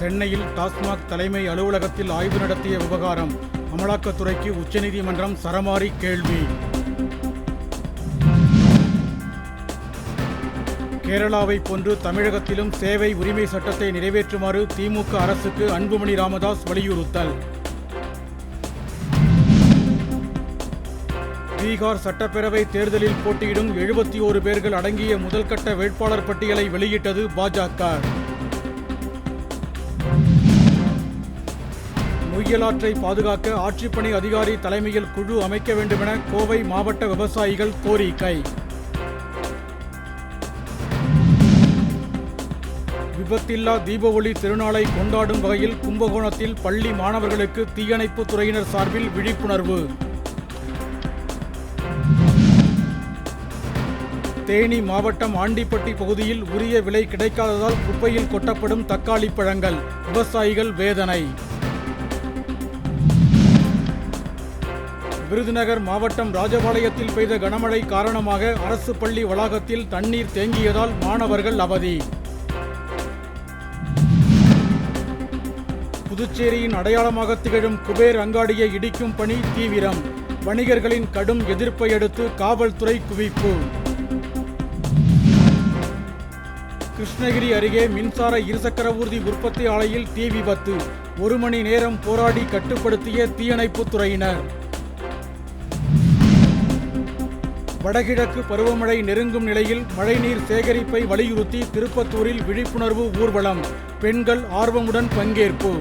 சென்னையில் டாஸ்மாக் தலைமை அலுவலகத்தில் ஆய்வு நடத்திய விவகாரம். அமலாக்கத்துறைக்கு உச்சநீதிமன்றம் சரமாரி கேள்வி. கேரளாவை போன்று தமிழகத்திலும் சேவை உரிமை சட்டத்தை நிறைவேற்றுமாறு திமுக அரசுக்கு அன்புமணி ராமதாஸ் வலியுறுத்தல். பீகார் சட்டப்பேரவை தேர்தலில் போட்டியிடும் 71 பேர்கள் அடங்கிய முதல்கட்ட வேட்பாளர் பட்டியலை வெளியிட்டது பாஜக. நொய்யலாற்றை பாதுகாக்க ஆட்சிப்பணி அதிகாரி தலைமையில் குழு அமைக்க வேண்டுமென கோவை மாவட்ட விவசாயிகள் கோரிக்கை. விபத்தில்லா தீப ஒளி திருநாளை கொண்டாடும் வகையில் கும்பகோணத்தில் பள்ளி மாணவர்களுக்கு தீயணைப்பு துறையினர் சார்பில் விழிப்புணர்வு. தேனி மாவட்டம் ஆண்டிப்பட்டி பகுதியில் உரிய விலை கிடைக்காததால் குப்பையில் கொட்டப்படும் தக்காளி பழங்கள். விவசாயிகள் வேதனை. விருதுநகர் மாவட்டம் ராஜபாளையத்தில் பெய்த கனமழை காரணமாக அரசு பள்ளி வளாகத்தில் தண்ணீர் தேங்கியதால் மாணவர்கள் அவதி. புதுச்சேரியின் அடையாளமாக திகழும் குபேர் அங்காடியை இடிக்கும் பணி தீவிரம். வணிகர்களின் கடும் எதிர்ப்பை அடுத்து காவல்துறை குவிப்பு. கிருஷ்ணகிரி அருகே மின்சார இருசக்கர ஊர்தி உற்பத்தி ஆலையில் தீ விபத்து. 1 மணி நேரம் போராடி கட்டுப்படுத்திய தீயணைப்பு துறையினர். வடகிழக்கு பருவமழை நெருங்கும் நிலையில் மழைநீர் சேகரிப்பை வலியுறுத்தி திருப்பத்தூரில் விழிப்புணர்வு ஊர்வலம். பெண்கள் ஆர்வமுடன் பங்கேற்பு.